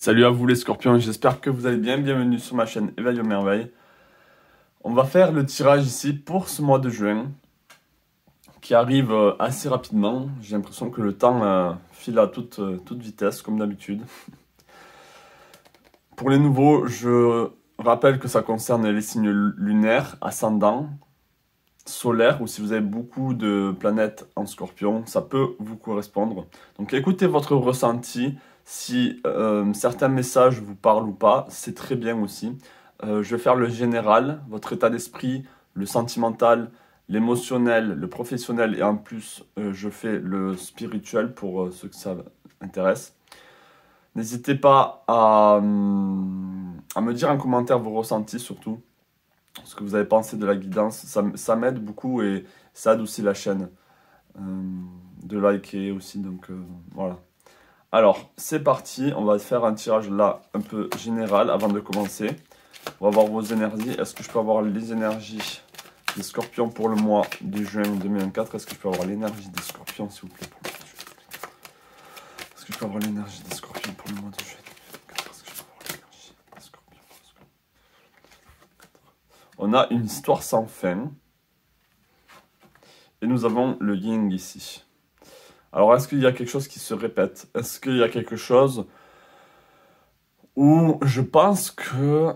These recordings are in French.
Salut à vous les scorpions, j'espère que vous allez bien, bienvenue sur ma chaîne Éveil aux merveilles. On va faire le tirage ici pour ce mois de juin, qui arrive assez rapidement. J'ai l'impression que le temps file à toute vitesse, comme d'habitude. Pour les nouveaux, je rappelle que ça concerne les signes lunaires, ascendants, solaires, ou si vous avez beaucoup de planètes en scorpion, ça peut vous correspondre. Donc écoutez votre ressenti. Si certains messages vous parlent ou pas, c'est très bien aussi. Je vais faire le général, votre état d'esprit, le sentimental, l'émotionnel, le professionnel et en plus je fais le spirituel pour ceux que ça intéresse. N'hésitez pas à me dire en commentaire vos ressentis surtout, ce que vous avez pensé de la guidance. Ça m'aide beaucoup et ça adoucit la chaîne de liker aussi, donc voilà. Alors, c'est parti, on va faire un tirage là un peu général avant de commencer. On va voir vos énergies. Est-ce que je peux avoir les énergies des scorpions pour le mois de juin 2024? Est-ce que je peux avoir l'énergie des scorpions, s'il vous plaît, pour le mois de juin 2024? Est-ce que je peux avoir l'énergie des scorpions pour le mois de juin 2024? Est-ce que je peux avoir l'énergie des scorpions pour le mois de juin 2024? On a une histoire sans fin. Et nous avons le yin ici. Alors, est-ce qu'il y a quelque chose qui se répète? Est-ce qu'il y a quelque chose où je pense que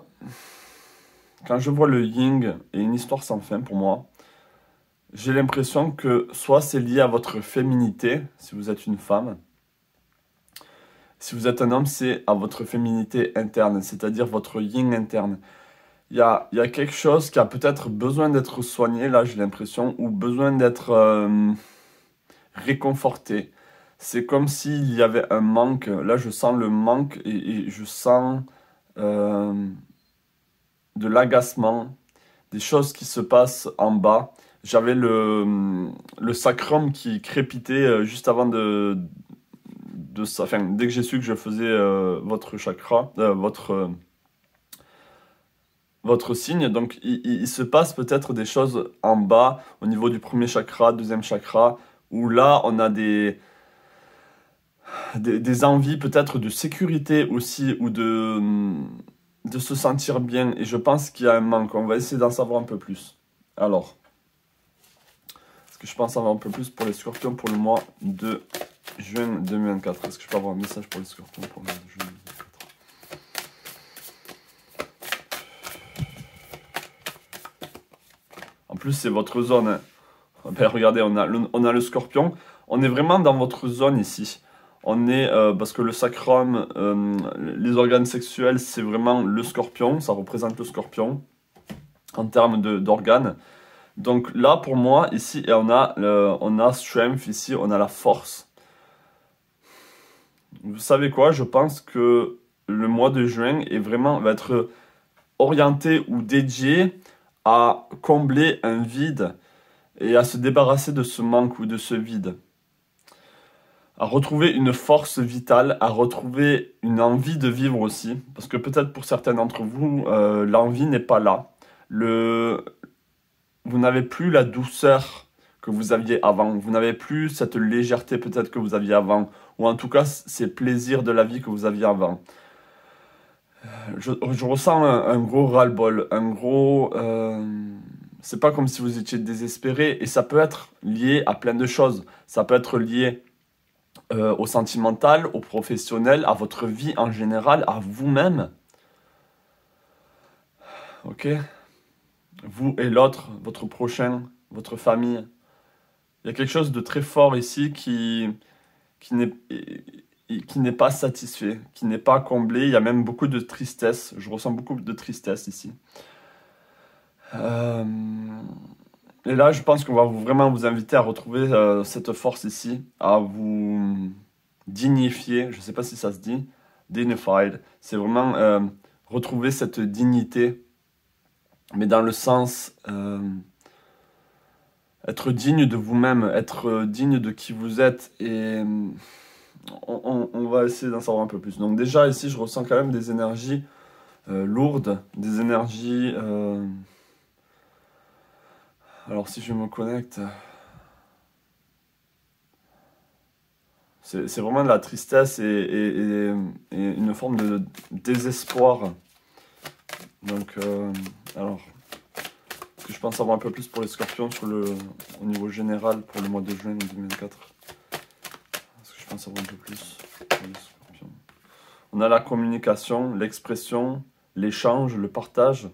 quand je vois le yin et une histoire sans fin pour moi, j'ai l'impression que soit c'est lié à votre féminité, si vous êtes une femme, si vous êtes un homme, c'est à votre féminité interne, c'est-à-dire votre yin interne. Il y a quelque chose qui a peut-être besoin d'être soigné, là j'ai l'impression, ou besoin d'être réconforté. C'est comme s'il y avait un manque. Là, je sens le manque et je sens de l'agacement, des choses qui se passent en bas. J'avais le sacrum qui crépitait juste avant de ça. Enfin, dès que j'ai su que je faisais votre chakra, votre signe. Donc, il se passe peut-être des choses en bas, au niveau du premier chakra, deuxième chakra, où là, on a des envies peut-être de sécurité aussi, ou de se sentir bien. Et je pense qu'il y a un manque. On va essayer d'en savoir un peu plus. Alors, est-ce que je pense avoir un peu plus pour les scorpions pour le mois de juin 2024? Est-ce que je peux avoir un message pour les scorpions pour le mois de juin 2024? En plus, c'est votre zone, hein. Ben, regardez, on a le scorpion. On est vraiment dans votre zone ici. On est, parce que le sacrum, les organes sexuels, c'est vraiment le scorpion. Ça représente le scorpion en termes d'organes. Donc là, pour moi, ici, et on a strength, ici, on a la force. Vous savez quoi? Je pense que le mois de juin va être orienté ou dédié à combler un vide et à se débarrasser de ce manque ou de ce vide. À retrouver une force vitale, à retrouver une envie de vivre aussi. Parce que peut-être pour certains d'entre vous, l'envie n'est pas là. Vous n'avez plus la douceur que vous aviez avant. Vous n'avez plus cette légèreté peut-être que vous aviez avant. Ou en tout cas, ces plaisirs de la vie que vous aviez avant. Je ressens un gros ras-le-bol, un gros... c'est pas comme si vous étiez désespéré. Et ça peut être lié à plein de choses. Ça peut être lié au sentimental, au professionnel, à votre vie en général, à vous-même. Ok? Vous et l'autre, votre prochain, votre famille. Il y a quelque chose de très fort ici qui n'est pas satisfait, qui n'est pas comblé. Il y a même beaucoup de tristesse. Je ressens beaucoup de tristesse ici. Et là, je pense qu'on va vraiment vous inviter à retrouver cette force ici, à vous dignifier. Je ne sais pas si ça se dit. Dignified. C'est vraiment retrouver cette dignité, mais dans le sens être digne de vous-même, être digne de qui vous êtes. Et on va essayer d'en savoir un peu plus. Donc déjà, ici, je ressens quand même des énergies lourdes, des énergies... Alors si je me connecte... C'est vraiment de la tristesse et une forme de désespoir. Donc, alors, est-ce que je pense savoir un peu plus pour les scorpions au niveau général pour le mois de juin 2024? Est-ce que je pense savoir un peu plus pour les scorpions? On a la communication, l'expression, l'échange, le partage.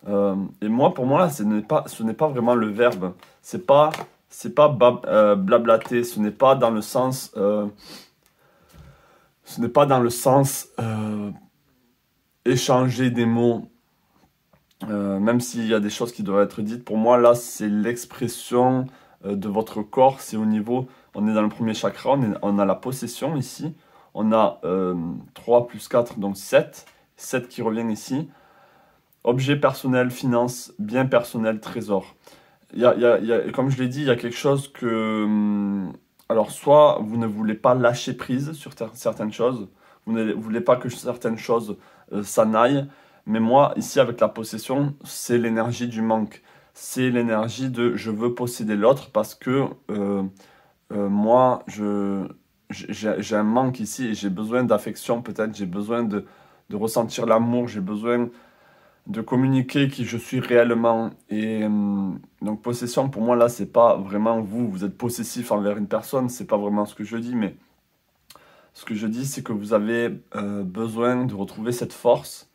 Et moi, pour moi, là, ce n'est pas vraiment le verbe. C'est pas blablater. Ce n'est pas dans le sens, échanger des mots. Même s'il y a des choses qui doivent être dites. Pour moi, là, c'est l'expression de votre corps. C'est au niveau. On est dans le premier chakra. On a la possession ici. On a 3 plus 4, donc 7. 7 qui revient ici. Objet personnel, finance, bien personnel, trésor. Comme je l'ai dit, il y a quelque chose que... alors, soit vous ne voulez pas lâcher prise sur certaines choses, vous ne voulez pas que certaines choses s'en aillent, mais moi, ici, avec la possession, c'est l'énergie du manque. C'est l'énergie de je veux posséder l'autre parce que moi, j'ai un manque ici et j'ai besoin d'affection peut-être, j'ai besoin de ressentir l'amour, j'ai besoin de communiquer qui je suis réellement. Et donc possession, pour moi, là, c'est pas vraiment vous êtes possessif envers une personne, c'est pas vraiment ce que je dis, mais ce que je dis, c'est que vous avez besoin de retrouver cette force.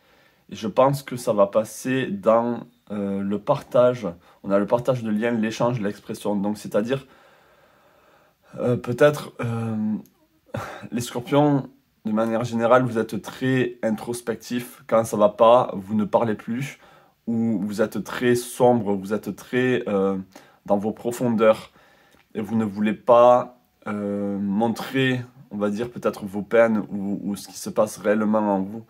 Et je pense que ça va passer dans le partage. On a le partage de liens, l'échange, l'expression. Donc, c'est-à-dire, peut-être, les scorpions, de manière générale, vous êtes très introspectif. Quand ça va pas, vous ne parlez plus. Ou vous êtes très sombre, vous êtes très dans vos profondeurs. Et vous ne voulez pas montrer, on va dire, peut-être vos peines ou ce qui se passe réellement en vous.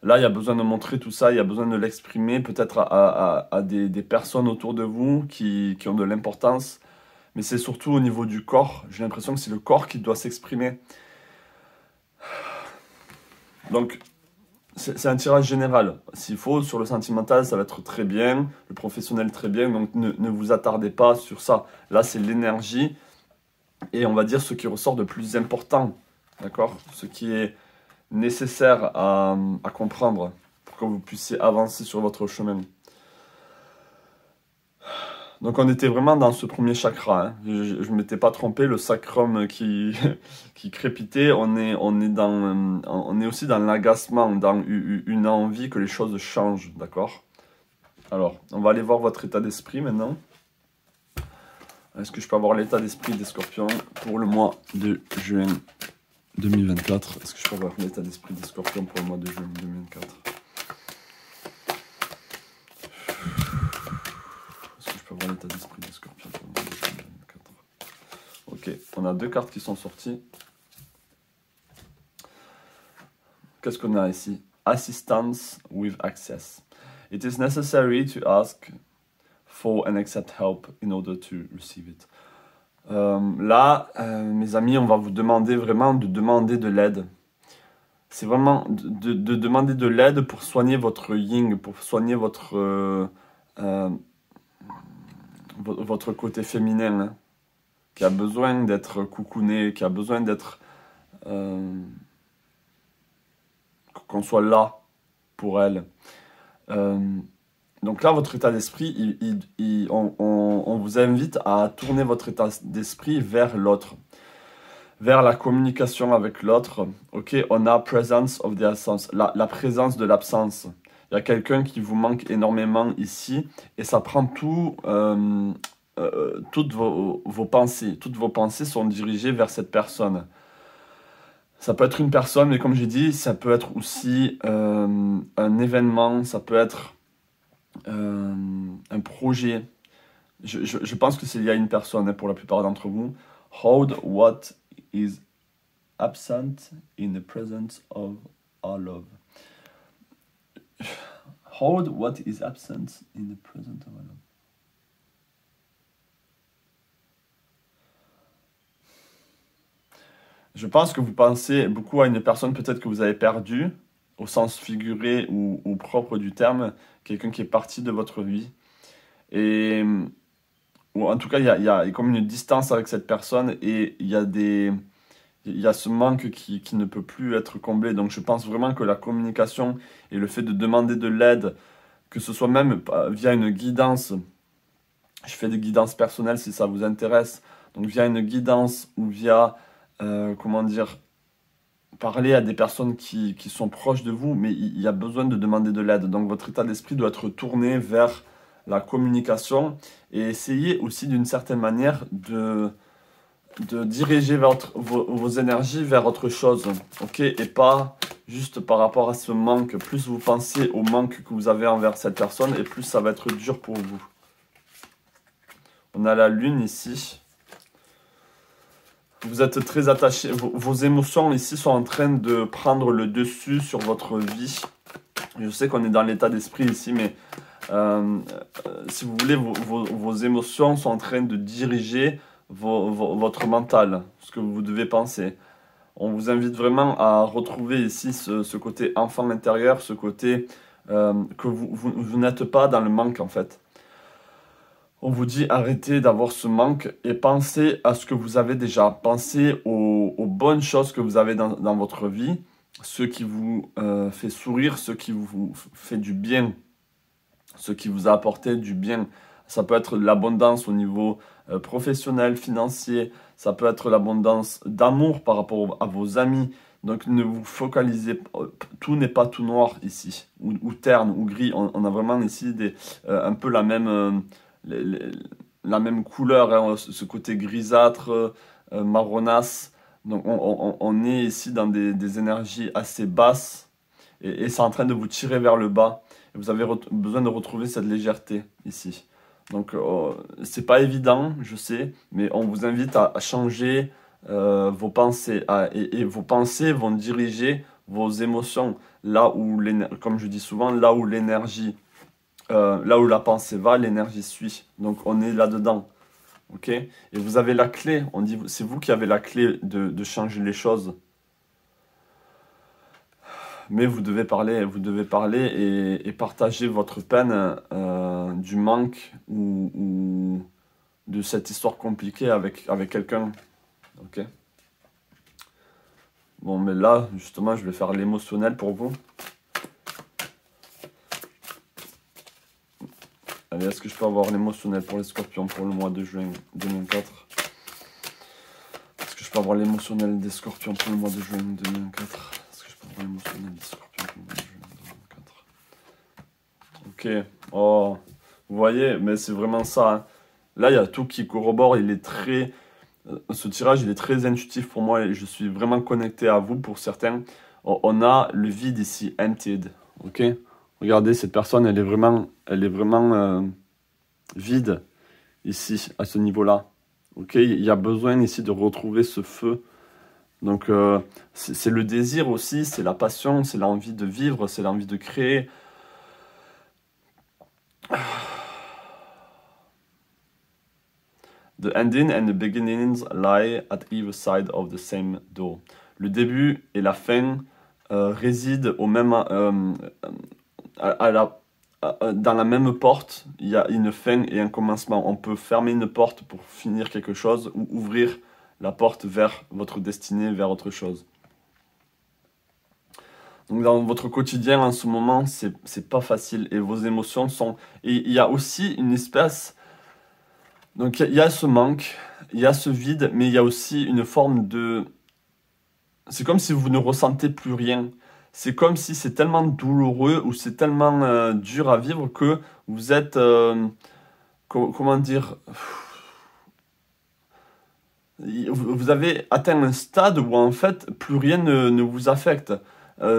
Là, il y a besoin de montrer tout ça, il y a besoin de l'exprimer peut-être à des personnes autour de vous qui ont de l'importance. Mais c'est surtout au niveau du corps. J'ai l'impression que c'est le corps qui doit s'exprimer. Donc, c'est un tirage général. S'il faut, sur le sentimental, ça va être très bien. Le professionnel, très bien. Donc, ne vous attardez pas sur ça. Là, c'est l'énergie. Et on va dire ce qui ressort de plus important. D'accord? Ce qui est nécessaire à comprendre pour que vous puissiez avancer sur votre chemin. Donc on était vraiment dans ce premier chakra, hein. Je ne m'étais pas trompé, le sacrum qui, qui crépitait, on est aussi dans l'agacement, dans une envie que les choses changent, d'accord? Alors, on va aller voir votre état d'esprit maintenant. Est-ce que je peux avoir l'état d'esprit des scorpions pour le mois de juin 2024? Est-ce que je peux avoir l'état d'esprit des scorpions pour le mois de juin 2024? Est-ce que je peux avoir l'état d'esprit des scorpions pour le mois de juin 2024? Ok, on a 2 cartes qui sont sorties. Qu'est-ce qu'on a ici? Assistance with access. It is necessary to ask for and accept help in order to receive it. Là, mes amis, on va vous demander vraiment de demander de l'aide. C'est vraiment de demander de l'aide pour soigner votre yin, pour soigner votre côté féminin, hein, qui a besoin d'être coucouné, qui a besoin d'être... qu'on soit là pour elle. Donc là, votre état d'esprit, on vous invite à tourner votre état d'esprit vers l'autre, vers la communication avec l'autre. Ok, on a presence of the absence, la présence de l'absence. Il y a quelqu'un qui vous manque énormément ici, et ça prend toutes vos pensées. Toutes vos pensées sont dirigées vers cette personne. Ça peut être une personne, mais comme j'ai dit, ça peut être aussi un événement, ça peut être un projet. Je pense que c'est lié à une personne, hein, pour la plupart d'entre vous. Hold what is absent in the presence of our love. Hold what is absent in the presence of our love. Je pense que vous pensez beaucoup à une personne peut-être que vous avez perdue, au sens figuré ou propre du terme, quelqu'un qui est parti de votre vie. Ou en tout cas, il y a comme une distance avec cette personne et il y a des Il y a ce manque qui ne peut plus être comblé. Donc je pense vraiment que la communication et le fait de demander de l'aide, que ce soit même via une guidance, je fais des guidances personnelles si ça vous intéresse, donc via une guidance ou via, comment dire, parler à des personnes qui sont proches de vous, mais il y a besoin de demander de l'aide. Donc votre état d'esprit doit être tourné vers la communication et essayer aussi d'une certaine manière de diriger vos énergies vers autre chose, ok? Et pas juste par rapport à ce manque. Plus vous pensez au manque que vous avez envers cette personne, et plus ça va être dur pour vous. On a la lune ici. Vous êtes très attaché. Vos émotions ici sont en train de prendre le dessus sur votre vie. Je sais qu'on est dans l'état d'esprit ici, mais si vous voulez, vos émotions sont en train de diriger votre mental, ce que vous devez penser. On vous invite vraiment à retrouver ici ce côté enfant intérieur, ce côté que vous n'êtes pas dans le manque en fait. On vous dit arrêtez d'avoir ce manque et pensez à ce que vous avez déjà. Pensez aux bonnes choses que vous avez dans votre vie, ce qui vous fait sourire, ce qui vous fait du bien, ce qui vous a apporté du bien. Ça peut être l'abondance au niveau professionnel, financier, ça peut être l'abondance d'amour par rapport à vos amis. Donc ne vous focalisez, tout n'est pas tout noir ici, ou terne, ou gris. On a vraiment ici un peu la même, la même couleur, hein, ce côté grisâtre, marronasse. Donc on est ici dans des énergies assez basses et c'est en train de vous tirer vers le bas. Et vous avez besoin de retrouver cette légèreté ici. Donc c'est pas évident, je sais, mais on vous invite à changer vos pensées. Et vos pensées vont diriger vos émotions. Là où, comme je dis souvent, là où l'énergie, là où la pensée va, l'énergie suit. Donc on est là-dedans. Ok? Et vous avez la clé. On dit, c'est vous qui avez la clé de changer les choses. Mais vous devez parler et partager votre peine du manque ou de cette histoire compliquée avec quelqu'un. Ok? Bon, mais là, justement, je vais faire l'émotionnel pour vous. Allez, est-ce que je peux avoir l'émotionnel pour les scorpions pour le mois de juin 2004? Est-ce que je peux avoir l'émotionnel des scorpions pour le mois de juin 2004? L'émotionnel des scorpions pour le mois de juin 2004. Ok, oh, vous voyez, mais c'est vraiment ça. Hein. Là, il y a tout qui corrobore, il est très... Ce tirage, il est très intuitif pour moi et je suis vraiment connecté à vous pour certains. On a le vide ici, emptied, ok? Regardez, cette personne, elle est vraiment vide ici, à ce niveau-là. Ok, il y a besoin ici de retrouver ce feu. Donc, c'est le désir aussi, c'est la passion, c'est l'envie de vivre, c'est l'envie de créer. The ending and the beginnings lie at either side of the same door. Le début et la fin résident au même, dans la même porte. Il y a une fin et un commencement. On peut fermer une porte pour finir quelque chose ou ouvrir la porte vers votre destinée, vers autre chose. Donc dans votre quotidien en ce moment, c'est pas facile et vos émotions sont... Et il y a aussi une espèce... Donc il y a ce manque, il y a ce vide, mais il y a aussi une forme de... C'est comme si vous ne ressentez plus rien. C'est comme si c'est tellement douloureux ou c'est tellement dur à vivre que vous êtes... comment dire... Vous avez atteint un stade où en fait plus rien ne vous affecte.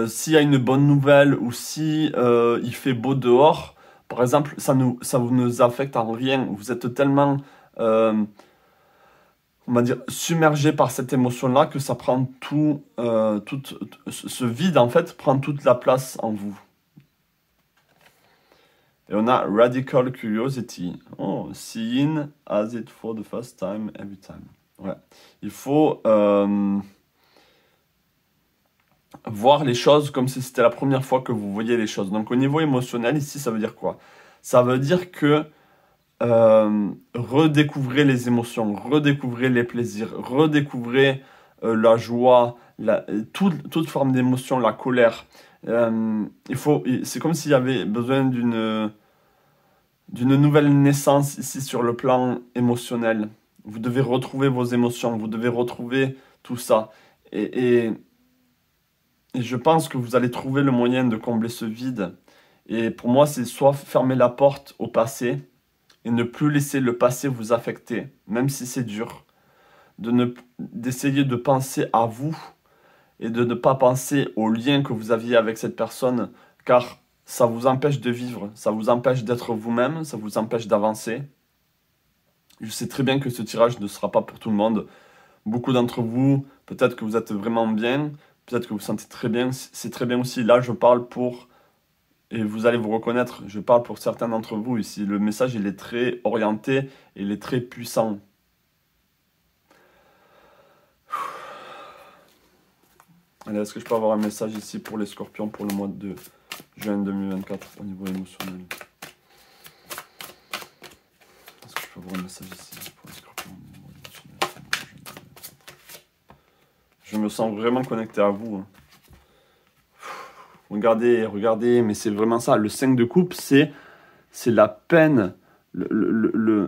S'il y a une bonne nouvelle ou si il fait beau dehors, par exemple, ça vous nous affecte en rien. Vous êtes tellement, on va dire, submergé par cette émotion-là que ça prend ce vide en fait prend toute la place en vous. Et on a Radical Curiosity. Oh, seeing as it for the first time every time. Ouais. Il faut voir les choses comme si c'était la première fois que vous voyez les choses. Donc au niveau émotionnel, ici, ça veut dire quoi? Ça veut dire que redécouvrez les émotions, redécouvrez les plaisirs, redécouvrez la joie, toute forme d'émotion, la colère. C'est comme s'il y avait besoin d'une nouvelle naissance ici sur le plan émotionnel. Vous devez retrouver vos émotions, vous devez retrouver tout ça. Et, et je pense que vous allez trouver le moyen de combler ce vide. Et pour moi, c'est soit fermer la porte au passé et ne plus laisser le passé vous affecter, même si c'est dur. D'essayer de penser à vous et de ne pas penser au lien que vous aviez avec cette personne, car ça vous empêche de vivre, ça vous empêche d'être vous-même, ça vous empêche d'avancer. Je sais très bien que ce tirage ne sera pas pour tout le monde. Beaucoup d'entre vous, peut-être que vous êtes vraiment bien, peut-être que vous vous sentez très bien, c'est très bien aussi. Là, je parle pour, et vous allez vous reconnaître, je parle pour certains d'entre vous ici. Le message, il est très orienté, il est très puissant. Allez, est-ce que je peux avoir un message ici pour les scorpions pour le mois de juin 2024 au niveau émotionnel? Est-ce que je peux avoir un message ici pour les scorpions au niveau émotionnel? Je me sens vraiment connecté à vous. Regardez, regardez, mais c'est vraiment ça. Le 5 de coupe, c'est la peine, le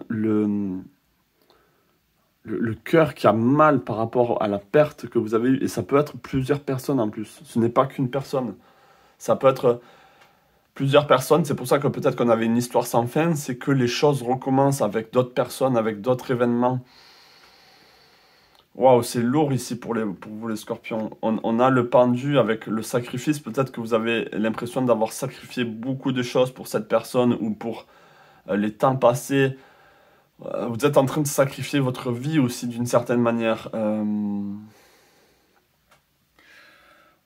cœur qui a mal par rapport à la perte que vous avez eue. Et ça peut être plusieurs personnes en plus. Ce n'est pas qu'une personne. Ça peut être plusieurs personnes. C'est pour ça que peut-être qu'on avait une histoire sans fin. C'est que les choses recommencent avec d'autres personnes, avec d'autres événements. Waouh, c'est lourd ici pour vous les scorpions. On a le pendu avec le sacrifice. Peut-être que vous avez l'impression d'avoir sacrifié beaucoup de choses pour cette personne ou pour les temps passés. Vous êtes en train de sacrifier votre vie aussi d'une certaine manière.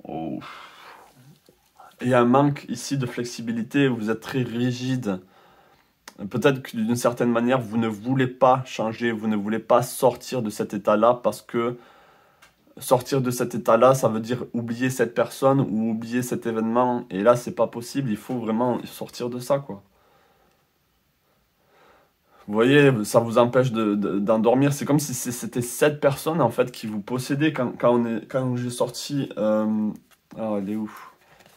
Oh. Il y a un manque ici de flexibilité, vous êtes très rigide. Peut-être que d'une certaine manière, vous ne voulez pas changer, vous ne voulez pas sortir de cet état-là parce que sortir de cet état-là, ça veut dire oublier cette personne ou oublier cet événement. Et là, c'est pas possible, il faut vraiment sortir de ça, quoi. Vous voyez, ça vous empêche d'endormir. C'est comme si c'était cette personne en fait qui vous possédait quand j'ai sorti. Ah, elle est où?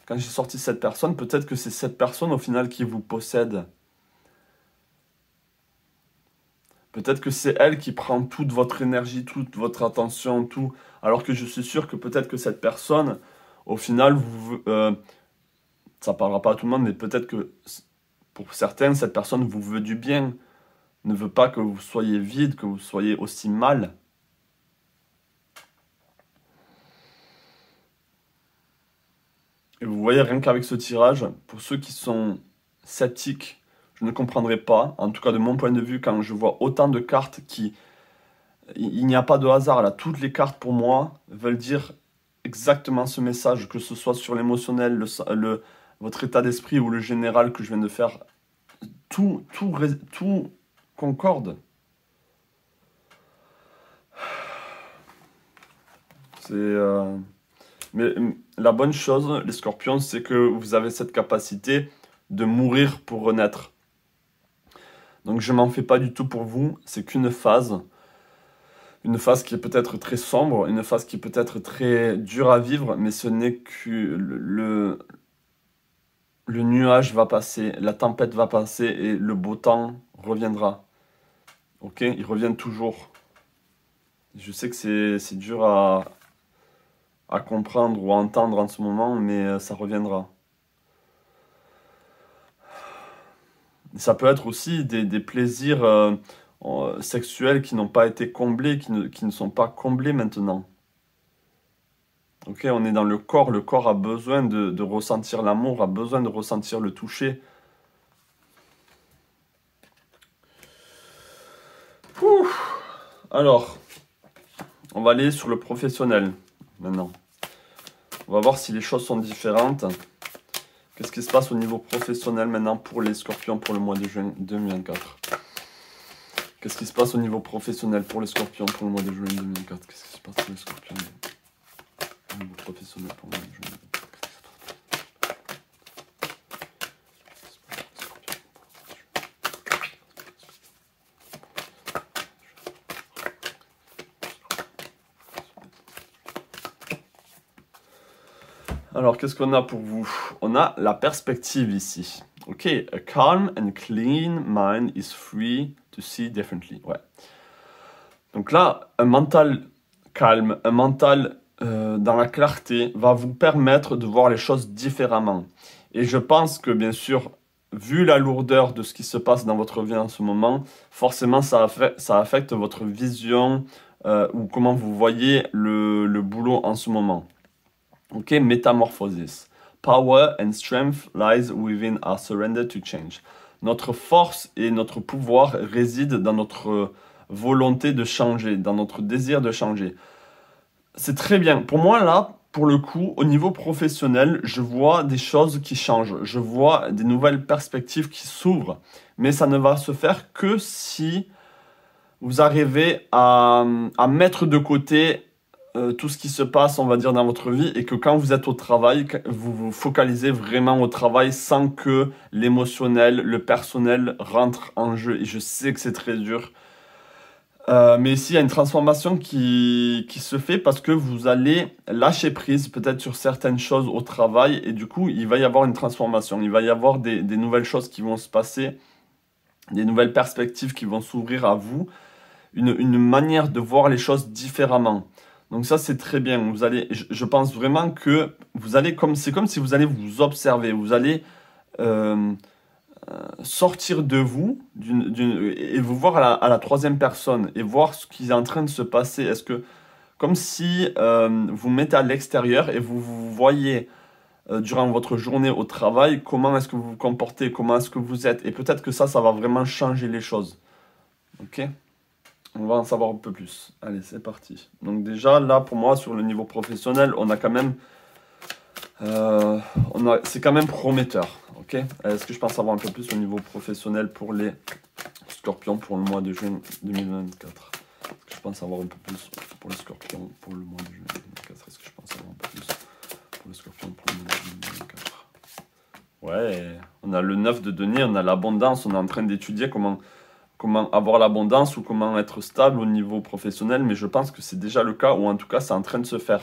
Quand j'ai sorti cette personne, peut-être que c'est cette personne au final qui vous possède. Peut-être que c'est elle qui prend toute votre énergie, toute votre attention, tout. Alors que je suis sûr que peut-être que cette personne, au final, ça parlera pas à tout le monde, mais peut-être que pour certains, cette personne vous veut du bien, ne veut pas que vous soyez vide, que vous soyez aussi mal. Et vous voyez, rien qu'avec ce tirage, pour ceux qui sont sceptiques, je ne comprendrai pas, en tout cas de mon point de vue, quand je vois autant de cartes qui... Il n'y a pas de hasard là, toutes les cartes pour moi veulent dire exactement ce message, que ce soit sur l'émotionnel, votre état d'esprit ou le général que je viens de faire. Tout concorde. Mais la bonne chose, les scorpions, c'est que vous avez cette capacité de mourir pour renaître. Donc je m'en fais pas du tout pour vous, c'est qu'une phase. Une phase qui est peut-être très sombre, une phase qui est peut-être très dure à vivre, mais ce n'est que le nuage va passer, la tempête va passer et le beau temps reviendra. Ok? Ils reviennent toujours. Je sais que c'est dur à comprendre ou à entendre en ce moment, mais ça reviendra. Ça peut être aussi des plaisirs sexuels qui n'ont pas été comblés, qui ne sont pas comblés maintenant. Ok, on est dans le corps a besoin de ressentir l'amour, a besoin de ressentir le toucher. Ouh. Alors, on va aller sur le professionnel maintenant. On va voir si les choses sont différentes. Qu'est-ce qui se passe au niveau professionnel maintenant pour les scorpions pour le mois de juin 2024? Qu'est-ce qui se passe au niveau professionnel pour les scorpions pour le mois de juin 2024? Qu'est-ce qui se passe pour les scorpions au niveau professionnel pour le mois de juin 2024? Alors, qu'est-ce qu'on a pour vous? On a la perspective ici. Ok, a calm and clean mind is free to see differently. Ouais. Donc là, un mental calme, un mental dans la clarté va vous permettre de voir les choses différemment. Et je pense que, bien sûr, vu la lourdeur de ce qui se passe dans votre vie en ce moment, forcément, ça affecte votre vision ou comment vous voyez le boulot en ce moment. Ok, métamorphosis. Power and strength lies within our surrender to change. Notre force et notre pouvoir résident dans notre volonté de changer, dans notre désir de changer. C'est très bien. Pour moi, là, pour le coup, au niveau professionnel, je vois des choses qui changent. Je vois des nouvelles perspectives qui s'ouvrent. Mais ça ne va se faire que si vous arrivez à mettre de côté tout ce qui se passe, on va dire, dans votre vie, et que quand vous êtes au travail, vous vous focalisez vraiment au travail sans que l'émotionnel, le personnel rentre en jeu. Et je sais que c'est très dur. Mais ici, il y a une transformation qui se fait parce que vous allez lâcher prise peut-être sur certaines choses au travail et du coup, il va y avoir une transformation. Il va y avoir des nouvelles choses qui vont se passer, des nouvelles perspectives qui vont s'ouvrir à vous, une manière de voir les choses différemment. Donc ça, c'est très bien. Vous allez, je pense vraiment que vous allez, c'est comme si vous allez vous observer, vous allez sortir de vous et vous voir à la troisième personne et voir ce qui est en train de se passer. Est-ce que, comme si vous mettez à l'extérieur et vous voyez durant votre journée au travail, comment est-ce que vous vous comportez, comment est-ce que vous êtes. Et peut-être que ça va vraiment changer les choses. Ok ? On va en savoir un peu plus. Allez, c'est parti. Donc déjà, là, pour moi, sur le niveau professionnel, on a quand même... c'est quand même prometteur. Ok. Est-ce que je pense avoir un peu plus au niveau professionnel pour les scorpions pour le mois de juin 2024? Est-ce que je pense avoir un peu plus pour les scorpions pour le mois de juin 2024? Est-ce que je pense avoir un peu plus pour les scorpions pour le mois de 2024? Ouais, on a le 9 de denier, on a l'abondance, on est en train d'étudier comment avoir l'abondance ou comment être stable au niveau professionnel, mais je pense que c'est déjà le cas, ou en tout cas c'est en train de se faire.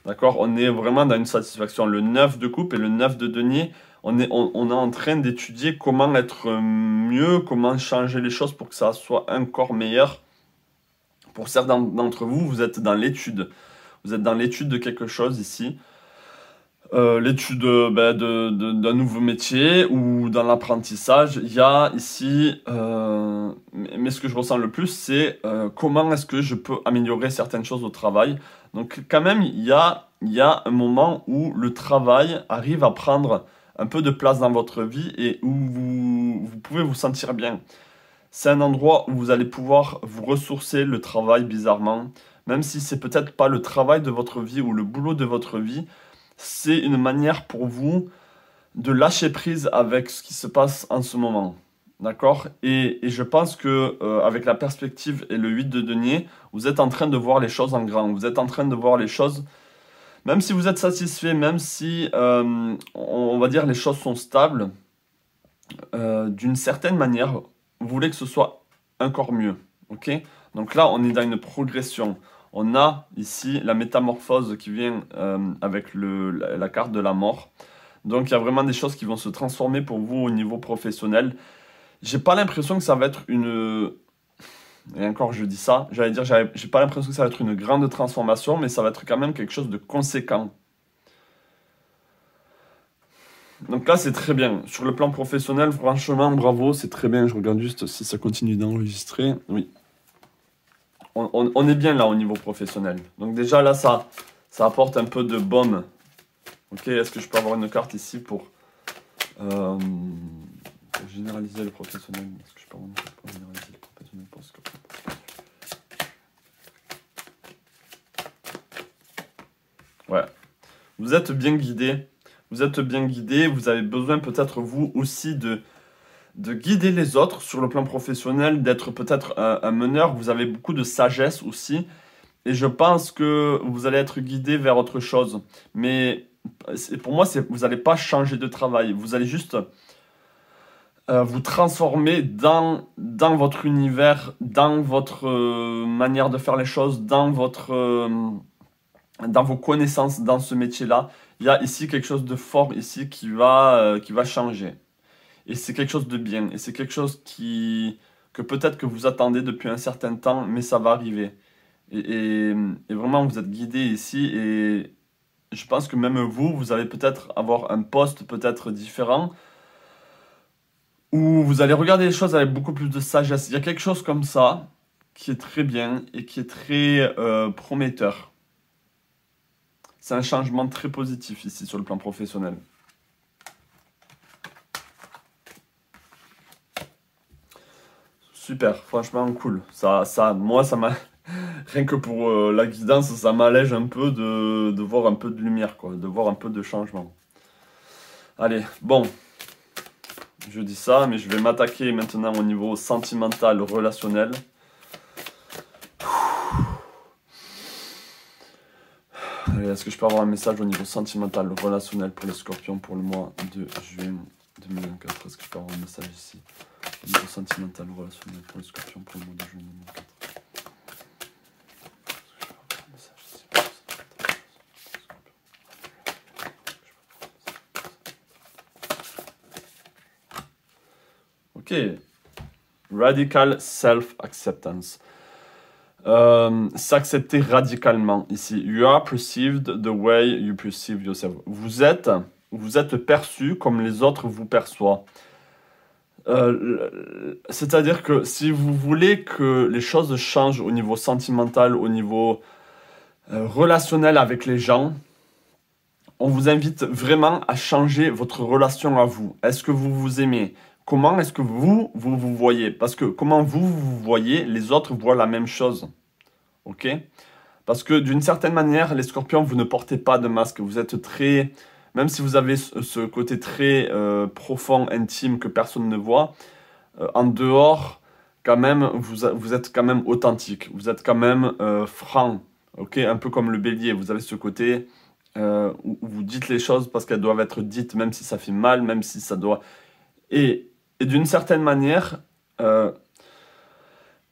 D'accord? On est vraiment dans une satisfaction. Le 9 de coupe et le 9 de denier, on est en train d'étudier comment être mieux, comment changer les choses pour que ça soit encore meilleur. Pour certains d'entre vous, vous êtes dans l'étude. Vous êtes dans l'étude de quelque chose ici. L'étude d'un nouveau métier ou dans l'apprentissage. Il y a ici, mais ce que je ressens le plus, c'est comment est-ce que je peux améliorer certaines choses au travail. Donc quand même, il y a un moment où le travail arrive à prendre un peu de place dans votre vie et où vous pouvez vous sentir bien. C'est un endroit où vous allez pouvoir vous ressourcer, le travail, bizarrement. Même si c'est peut-être pas le travail de votre vie ou le boulot de votre vie, c'est une manière pour vous de lâcher prise avec ce qui se passe en ce moment. D'accord? Et je pense que avec la perspective et le 8 de denier, vous êtes en train de voir les choses en grand. Vous êtes en train de voir les choses, même si vous êtes satisfait, même si, on va dire, les choses sont stables, d'une certaine manière, vous voulez que ce soit encore mieux. Ok? Donc là, on est dans une progression. On a ici la métamorphose qui vient avec la carte de la mort. Donc il y a vraiment des choses qui vont se transformer pour vous au niveau professionnel. J'ai pas l'impression que ça va être une... Et encore je dis ça, j'allais dire, j'ai pas l'impression que ça va être une grande transformation, mais ça va être quand même quelque chose de conséquent. Donc là c'est très bien. Sur le plan professionnel, franchement, bravo, c'est très bien. Je regarde juste si ça continue d'enregistrer. Oui. On est bien là au niveau professionnel. Donc déjà là, ça apporte un peu de baume. Ok, est-ce que je peux avoir une carte ici pour généraliser le professionnel? Est-ce que je peux avoir une carte pour généraliser le professionnel pour ce que... Ouais. Vous êtes bien guidé. Vous êtes bien guidé. Vous avez besoin peut-être vous aussi de guider les autres sur le plan professionnel, d'être peut-être un meneur. Vous avez beaucoup de sagesse aussi. Et je pense que vous allez être guidé vers autre chose. Mais pour moi, vous n'allez pas changer de travail. Vous allez juste vous transformer dans votre univers, dans votre manière de faire les choses, dans vos connaissances dans ce métier-là. il y a ici quelque chose de fort ici qui va changer. Et c'est quelque chose de bien. Et c'est quelque chose que peut-être que vous attendez depuis un certain temps, mais ça va arriver. Et, et- et vraiment, vous êtes guidé ici. Et je pense que même vous, vous allez peut-être avoir un poste peut-être différent, où vous allez regarder les choses avec beaucoup plus de sagesse. Il y a quelque chose comme ça qui est très bien et qui est très prometteur. C'est un changement très positif ici sur le plan professionnel. Super, franchement cool. Moi, ça m'a rien que pour la guidance, ça m'allège un peu de voir un peu de lumière, quoi, de voir un peu de changement. Allez, bon, je dis ça, mais je vais m'attaquer maintenant au niveau sentimental, relationnel. Allez, est-ce que je peux avoir un message au niveau sentimental, relationnel pour les scorpions pour le mois de juin 2024? Est-ce que je peux avoir un message ici? Au niveau sentimental, relationnel pour les scorpions pour le mois de juin 2024. Ok. Radical self-acceptance. S'accepter radicalement ici. You are perceived the way you perceive yourself. Vous êtes perçu comme les autres vous perçoivent. C'est-à-dire que si vous voulez que les choses changent au niveau sentimental, au niveau relationnel avec les gens, on vous invite vraiment à changer votre relation à vous. Est-ce que vous vous aimez? Comment est-ce que vous vous voyez? Parce que comment vous voyez, les autres voient la même chose. Ok? Parce que d'une certaine manière, les scorpions, vous ne portez pas de masque. Vous êtes très... Même si vous avez ce côté très profond, intime, que personne ne voit, en dehors, quand même, vous êtes quand même authentique. Vous êtes quand même franc. Ok? Un peu comme le bélier. Vous avez ce côté où vous dites les choses parce qu'elles doivent être dites, même si ça fait mal, même si ça doit... Et d'une certaine manière,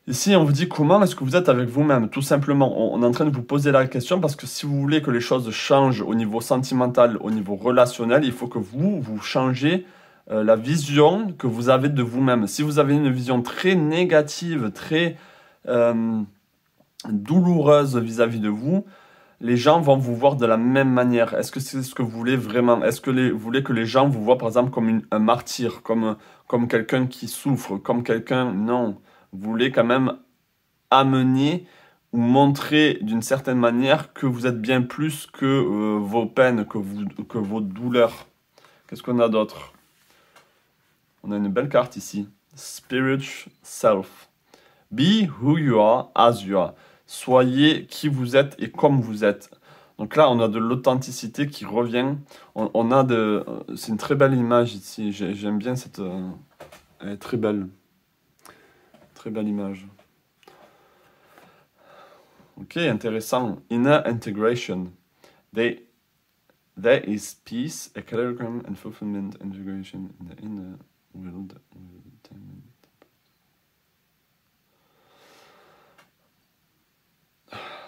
ici on vous dit comment est-ce que vous êtes avec vous-même, tout simplement. On est en train de vous poser la question parce que si vous voulez que les choses changent au niveau sentimental, au niveau relationnel, il faut que vous changez la vision que vous avez de vous-même. Si vous avez une vision très négative, très douloureuse vis-à-vis de vous, les gens vont vous voir de la même manière. Est-ce que c'est ce que vous voulez vraiment? Est-ce que vous voulez que les gens vous voient par exemple comme un martyr, comme quelqu'un qui souffre, comme quelqu'un... Non. Vous voulez quand même amener ou montrer d'une certaine manière que vous êtes bien plus que vos peines, que vos douleurs. Qu'est-ce qu'on a d'autre? On a une belle carte ici. Spiritual Self. Be who you are as you are. Soyez qui vous êtes et comme vous êtes. Donc là, on a de l'authenticité qui revient. C'est une très belle image ici. J'aime bien cette... elle est très belle. Très belle image. Ok, intéressant. Inner integration. There is peace, equilibrium and fulfillment integration in the inner world.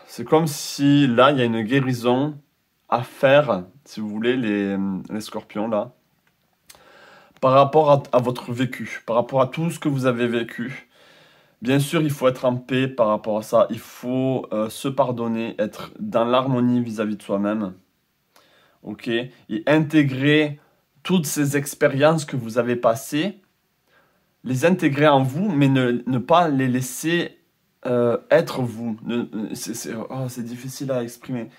C'est comme si là, il y a une guérison à faire, si vous voulez, les scorpions là, par rapport à votre vécu, par rapport à tout ce que vous avez vécu. Bien sûr, il faut être en paix par rapport à ça. Il faut se pardonner, être dans l'harmonie vis-à-vis de soi-même. Ok? Et intégrer toutes ces expériences que vous avez passées, les intégrer en vous, mais ne pas les laisser être vous. C'est difficile à exprimer.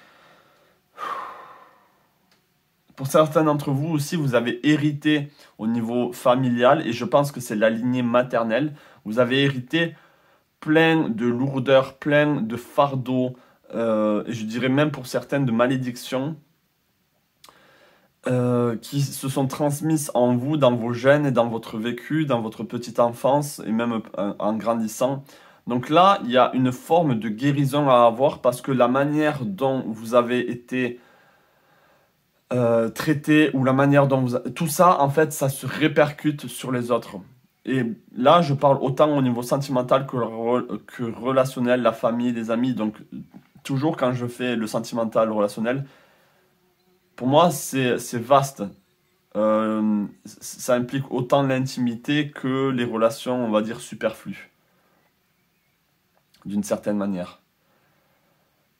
Pour certains d'entre vous aussi, vous avez hérité au niveau familial, et je pense que c'est la lignée maternelle. Vous avez hérité plein de lourdeurs, plein de fardeaux, et je dirais même pour certaines de malédictions, qui se sont transmises en vous, dans vos gènes et dans votre vécu, dans votre petite enfance et même en grandissant. Donc là, il y a une forme de guérison à avoir parce que la manière dont vous avez été traité ou la manière dont vous... Tout ça, en fait, ça se répercute sur les autres. Et là, je parle autant au niveau sentimental que relationnel, la famille, les amis. Donc, toujours quand je fais le sentimental, le relationnel, pour moi, c'est vaste. Ça implique autant l'intimité que les relations, on va dire, superflues, d'une certaine manière.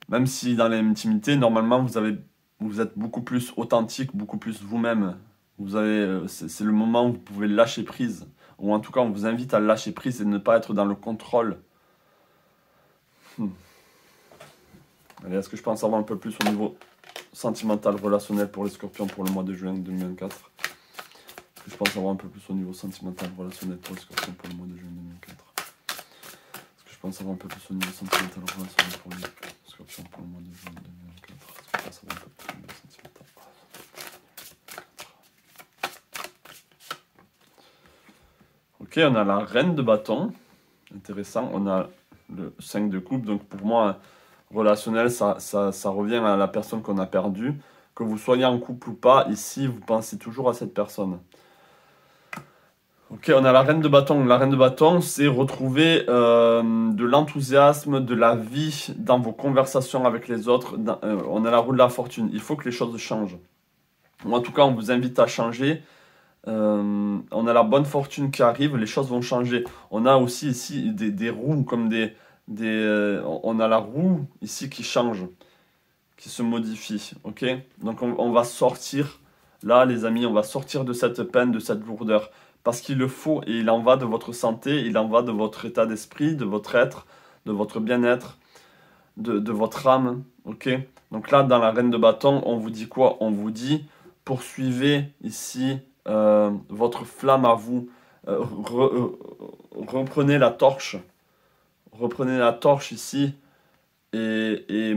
Même si dans l'intimité, normalement, vous êtes beaucoup plus authentique, beaucoup plus vous-même. C'est le moment où vous pouvez lâcher prise. Ou en tout cas, on vous invite à lâcher prise et ne pas être dans le contrôle. Allez, est-ce que je peux en savoir un peu plus au niveau sentimental, relationnel pour les scorpions pour le mois de juin 2024? Est-ce que je peux en savoir un peu plus au niveau sentimental, relationnel pour les scorpions pour le mois de juin 2024? Est-ce que je peux en savoir un peu plus au niveau sentimental, relationnel pour les scorpions pour le mois de juin 2024? Est-ce que je peux en savoir un peu plus au niveau sentimental? Ok, on a la reine de bâton. Intéressant. On a le 5 de coupe. Donc pour moi, relationnel, ça revient à la personne qu'on a perdue. Que vous soyez en couple ou pas, ici, vous pensez toujours à cette personne. Ok, on a la reine de bâton. La reine de bâton, c'est retrouver de l'enthousiasme, de la vie dans vos conversations avec les autres. On a la roue de la fortune. Il faut que les choses changent. Ou en tout cas, on vous invite à changer. On a la bonne fortune qui arrive, les choses vont changer. On a aussi ici des roues comme on a la roue ici qui change, qui se modifie. Ok, donc on va sortir, là les amis, on va sortir de cette peine, de cette lourdeur. Parce qu'il le faut et il en va de votre santé, il en va de votre état d'esprit, de votre être, de votre bien-être, de votre âme. Ok, donc là dans la reine de bâton, on vous dit quoi? On vous dit poursuivez ici votre flamme à vous, reprenez la torche ici et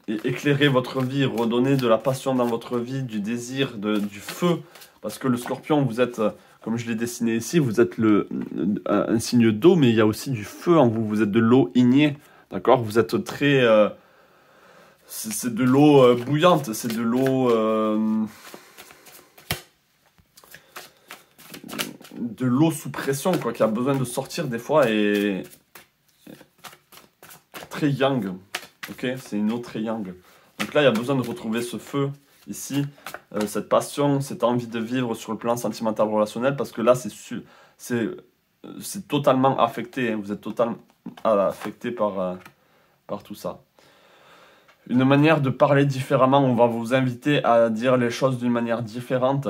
éclairez votre vie, redonnez de la passion dans votre vie, du désir, du feu, parce que le scorpion, vous êtes, comme je l'ai dessiné ici, vous êtes un signe d'eau, mais il y a aussi du feu en vous, vous êtes de l'eau ignée, d'accord? Vous êtes très... c'est de l'eau bouillante, c'est de l'eau... de l'eau sous pression, quoi, qui a besoin de sortir des fois et très yang, ok, c'est une eau très yang. Donc là, il y a besoin de retrouver ce feu ici, cette passion, cette envie de vivre sur le plan sentimental relationnel, parce que là, c'est totalement affecté, hein, vous êtes totalement affecté par tout ça. Une manière de parler différemment, on va vous inviter à dire les choses d'une manière différente,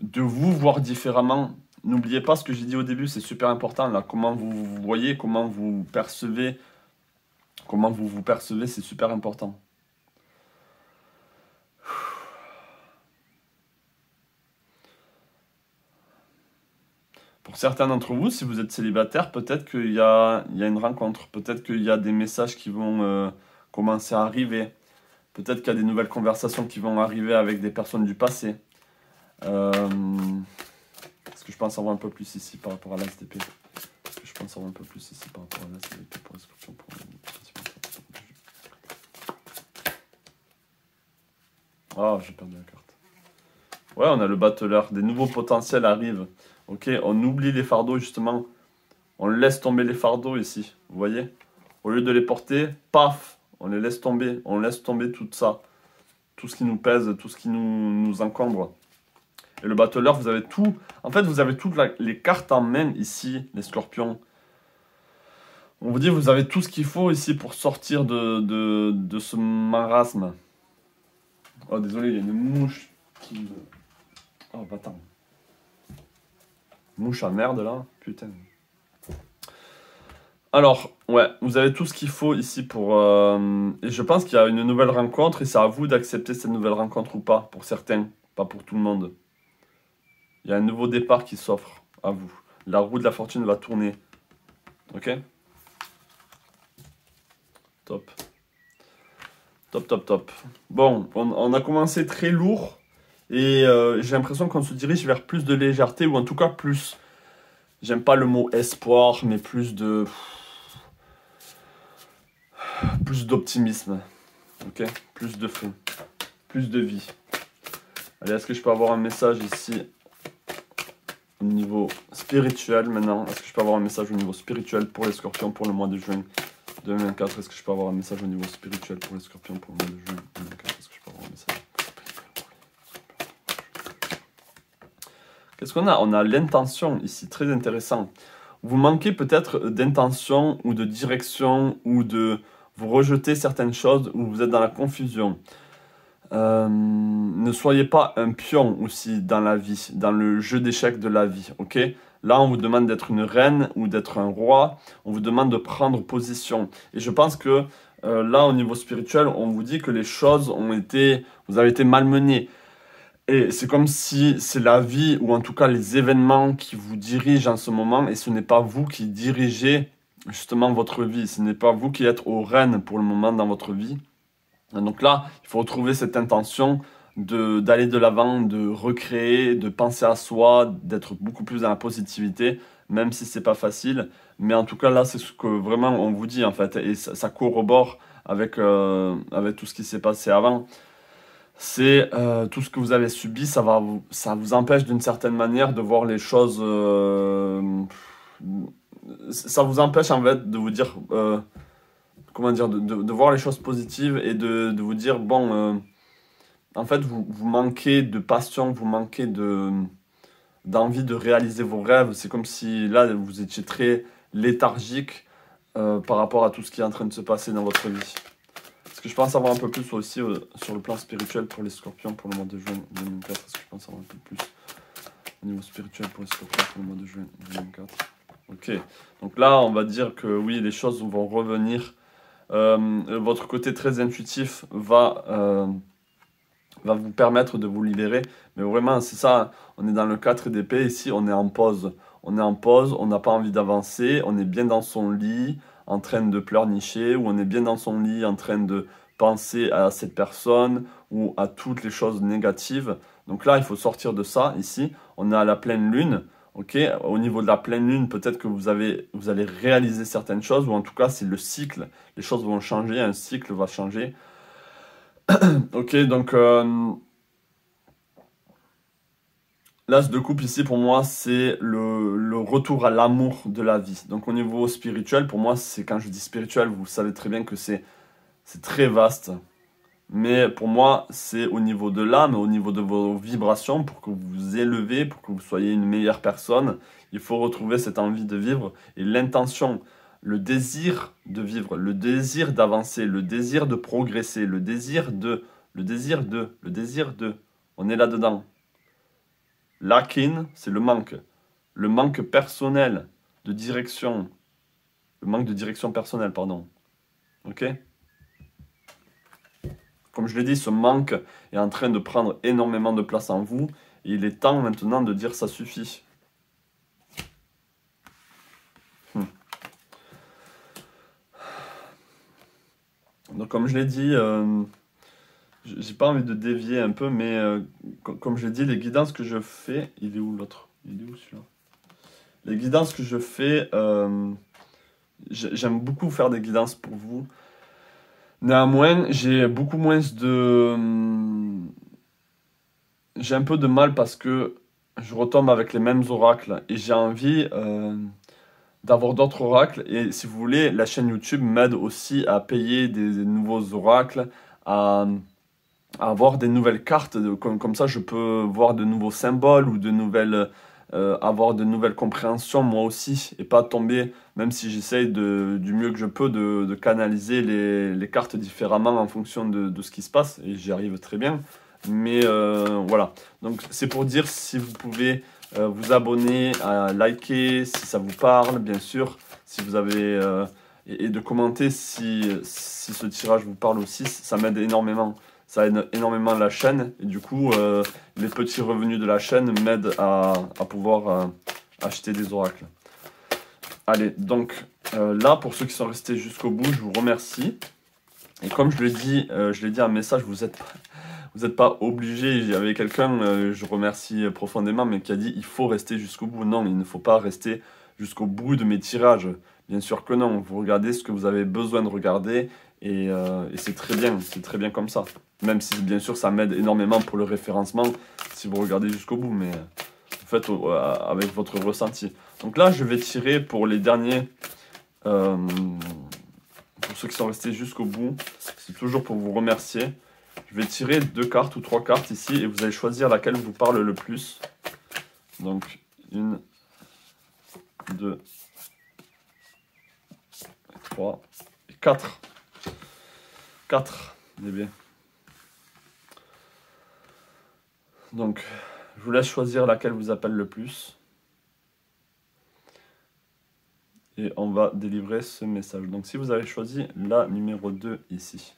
de vous voir différemment. N'oubliez pas ce que j'ai dit au début, c'est super important là. Comment vous vous voyez, comment vous percevez, c'est super important. Pour certains d'entre vous, si vous êtes célibataire, peut-être qu'il y a une rencontre, peut-être qu'il y a des messages qui vont commencer à arriver, peut-être qu'il y a des nouvelles conversations qui vont arriver avec des personnes du passé. Est-ce que je peux en savoir un peu plus ici par rapport à l'ASDP? Est-ce que je peux en savoir un peu plus ici par rapport à l'ASDP pour les scorpions pour Ah, j'ai perdu la carte. Ouais, on a le battleur. Des nouveaux potentiels arrivent. Ok, on oublie les fardeaux justement. On laisse tomber les fardeaux ici. Vous voyez? Au lieu de les porter, paf, on les laisse tomber. On laisse tomber tout ça. Tout ce qui nous pèse, tout ce qui nous encombre. Et le battleur, vous avez tout. En fait, vous avez toutes les cartes en main ici, les scorpions. On vous dit, vous avez tout ce qu'il faut ici pour sortir de ce marasme. Oh, désolé, il y a une mouche qui me... Oh, attends. Mouche à merde, là. Putain. Alors, ouais, vous avez tout ce qu'il faut ici pour... Et je pense qu'il y a une nouvelle rencontre et c'est à vous d'accepter cette nouvelle rencontre ou pas, pour certains, pas pour tout le monde. Il y a un nouveau départ qui s'offre à vous. La roue de la fortune va tourner. Ok? Top. Top, top, top. Bon, on a commencé très lourd. Et j'ai l'impression qu'on se dirige vers plus de légèreté. Ou en tout cas plus... J'aime pas le mot espoir, mais plus de... Plus d'optimisme. Ok? Plus de feu. Plus de vie. Allez, est-ce que je peux avoir un message ici au niveau spirituel maintenant? Est-ce que je peux avoir un message au niveau spirituel pour les scorpions pour le mois de juin 2024? Est-ce que je peux avoir un message au niveau spirituel pour les scorpions pour le mois de juin 2024? Est-ce que je peux avoir un message spirituel Qu'est-ce qu'on a? On a l'intention ici, très intéressant. Vous manquez peut-être d'intention ou de direction ou de vous rejetez certaines choses ou vous êtes dans la confusion. Ne soyez pas un pion aussi dans la vie, dans le jeu d'échecs de la vie, ok? Là, on vous demande d'être une reine ou d'être un roi, on vous demande de prendre position. Et je pense que là, au niveau spirituel, on vous dit que les choses vous avez été malmenées. Et c'est comme si c'est la vie, ou en tout cas les événements qui vous dirigent en ce moment, et ce n'est pas vous qui dirigez justement votre vie, ce n'est pas vous qui êtes aux rênes pour le moment dans votre vie. Donc là, il faut retrouver cette intention d'aller de l'avant, de recréer, de penser à soi, d'être beaucoup plus dans la positivité, même si c'est pas facile. Mais en tout cas, là, c'est ce que vraiment on vous dit en fait, et ça corrobore avec tout ce qui s'est passé avant. C'est tout ce que vous avez subi, ça vous empêche d'une certaine manière de voir les choses. Ça vous empêche en fait de vous dire. Comment dire, de voir les choses positives et de vous dire, bon, en fait, vous manquez de passion, vous manquez d'envie de réaliser vos rêves. C'est comme si là, vous étiez très léthargique par rapport à tout ce qui est en train de se passer dans votre vie. Est-ce que je pense avoir un peu plus aussi sur le plan spirituel pour les scorpions pour le mois de juin 2024? Est-ce que je pense avoir un peu plus au niveau spirituel pour les scorpions pour le mois de juin 2024? Ok, donc là, on va dire que oui, les choses vont revenir. Votre côté très intuitif va vous permettre de vous libérer. Mais vraiment, c'est ça, on est dans le 4 d'épée, ici on est en pause. On est en pause, on n'a pas envie d'avancer, on est bien dans son lit, en train de pleurnicher, ou on est bien dans son lit, en train de penser à cette personne, ou à toutes les choses négatives. Donc là, il faut sortir de ça, ici. On est à la pleine lune. Ok, au niveau de la pleine lune, peut-être que vous allez réaliser certaines choses, ou en tout cas, c'est le cycle. Les choses vont changer, un cycle va changer. Ok, donc l'as de coupe ici, pour moi, c'est le retour à l'amour de la vie. Donc au niveau spirituel, pour moi, c'est quand je dis spirituel, vous savez très bien que c'est très vaste. Mais pour moi, c'est au niveau de l'âme, au niveau de vos vibrations, pour que vous vous élevez, pour que vous soyez une meilleure personne. Il faut retrouver cette envie de vivre et l'intention, le désir de vivre, le désir d'avancer, le désir de progresser, le désir de. On est là-dedans. Lacking, c'est le manque personnel de direction. Le manque de direction personnelle, pardon. Ok ? Comme je l'ai dit, ce manque est en train de prendre énormément de place en vous. Et il est temps maintenant de dire ça suffit. Donc comme je l'ai dit, j'ai pas envie de dévier un peu, mais comme je l'ai dit, les guidances que je fais... Il est où l'autre? Il est où celui-là? Les guidances que je fais, j'aime beaucoup faire des guidances pour vous. Néanmoins, j'ai beaucoup moins de... J'ai un peu de mal parce que je retombe avec les mêmes oracles et j'ai envie d'avoir d'autres oracles. Et si vous voulez, la chaîne YouTube m'aide aussi à payer des nouveaux oracles, à avoir des nouvelles cartes. Comme ça, je peux voir de nouveaux symboles ou avoir de nouvelles compréhensions moi aussi. Et pas tomber, même si j'essaye du mieux que je peux, de canaliser les cartes différemment en fonction de ce qui se passe. Et j'y arrive très bien. Mais voilà. Donc c'est pour dire si vous pouvez vous abonner, à liker si ça vous parle, bien sûr. Si vous avez... et de commenter si ce tirage vous parle aussi. Ça m'aide énormément. Ça aide énormément la chaîne. Et du coup, les petits revenus de la chaîne m'aident à pouvoir acheter des oracles. Allez, donc là, pour ceux qui sont restés jusqu'au bout, je vous remercie. Et comme je l'ai dit en message, vous n'êtes pas obligé. Il y avait quelqu'un, je remercie profondément, mais qui a dit il faut rester jusqu'au bout. Non, il ne faut pas rester jusqu'au bout de mes tirages. Bien sûr que non. Vous regardez ce que vous avez besoin de regarder et c'est très bien comme ça. Même si bien sûr ça m'aide énormément pour le référencement si vous regardez jusqu'au bout, mais faites avec votre ressenti. Donc là, je vais tirer pour les derniers. Pour ceux qui sont restés jusqu'au bout, c'est toujours pour vous remercier. Je vais tirer 2 cartes ou 3 cartes ici et vous allez choisir laquelle vous parle le plus. Donc, 1, 2, 3, 4. 4, bébé. Donc, je vous laisse choisir laquelle vous appelle le plus. Et on va délivrer ce message. Donc, si vous avez choisi la numéro 2 ici,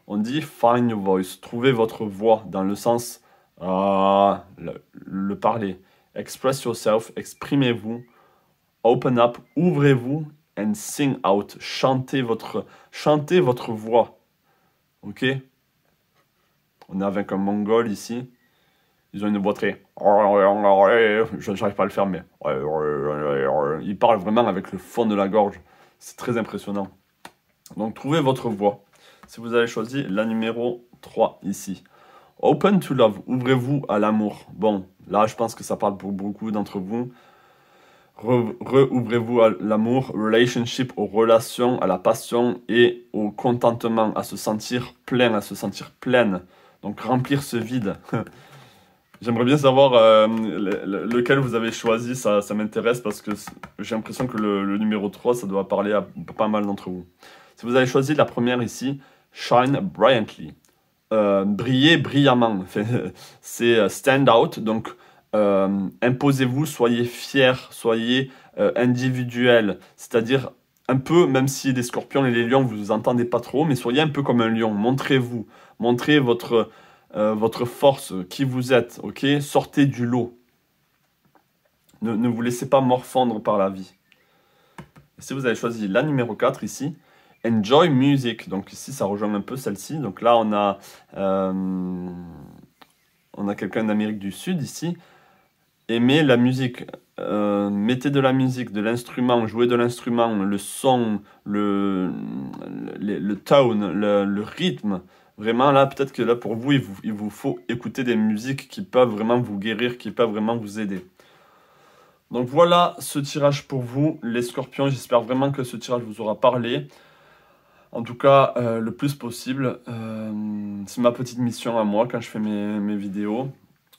on dit « Find your voice ». Trouvez votre voix dans le sens le parler. « Express yourself », exprimez-vous. « Open up », ouvrez-vous. « And sing out », chantez votre voix. Ok? On est avec un mongol ici. Ils ont une voix très... Je n'arrive pas à le faire, mais... Ils parlent vraiment avec le fond de la gorge. C'est très impressionnant. Donc, trouvez votre voix. Si vous avez choisi la numéro 3 ici. Open to love. Ouvrez-vous à l'amour. Bon, là, je pense que ça parle pour beaucoup d'entre vous. Ouvrez-vous à l'amour, relationship, aux relations, à la passion et au contentement, à se sentir plein, à se sentir pleine. Donc, remplir ce vide. J'aimerais bien savoir lequel vous avez choisi, ça m'intéresse parce que j'ai l'impression que le numéro 3, ça doit parler à pas mal d'entre vous. Si vous avez choisi la première ici, Shine Brightly, briller brillamment, c'est stand out, donc imposez-vous, soyez fiers, soyez individuels, c'est-à-dire un peu, même si les scorpions et les lions, vous entendez pas trop, mais soyez un peu comme un lion, montrez-vous, montrez votre force, qui vous êtes, ok? Sortez du lot. Ne vous laissez pas morfondre par la vie. Et si vous avez choisi la numéro 4 ici, Enjoy Music. Donc ici, ça rejoint un peu celle-ci. Donc là, on a quelqu'un d'Amérique du Sud ici. Aimez la musique. Mettez de la musique, de l'instrument, jouez de l'instrument, le son, le tone, le rythme. Vraiment, là, peut-être que là, pour vous, il vous faut écouter des musiques qui peuvent vraiment vous guérir, qui peuvent vraiment vous aider. Donc voilà ce tirage pour vous, les scorpions. J'espère vraiment que ce tirage vous aura parlé. En tout cas, le plus possible. C'est ma petite mission à moi quand je fais mes vidéos.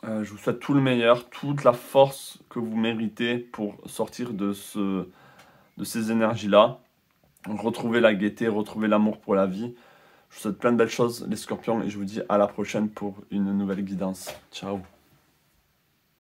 Je vous souhaite tout le meilleur, toute la force que vous méritez pour sortir de ces énergies-là. Retrouver la gaieté, retrouver l'amour pour la vie. Je vous souhaite plein de belles choses, les scorpions, et je vous dis à la prochaine pour une nouvelle guidance. Ciao.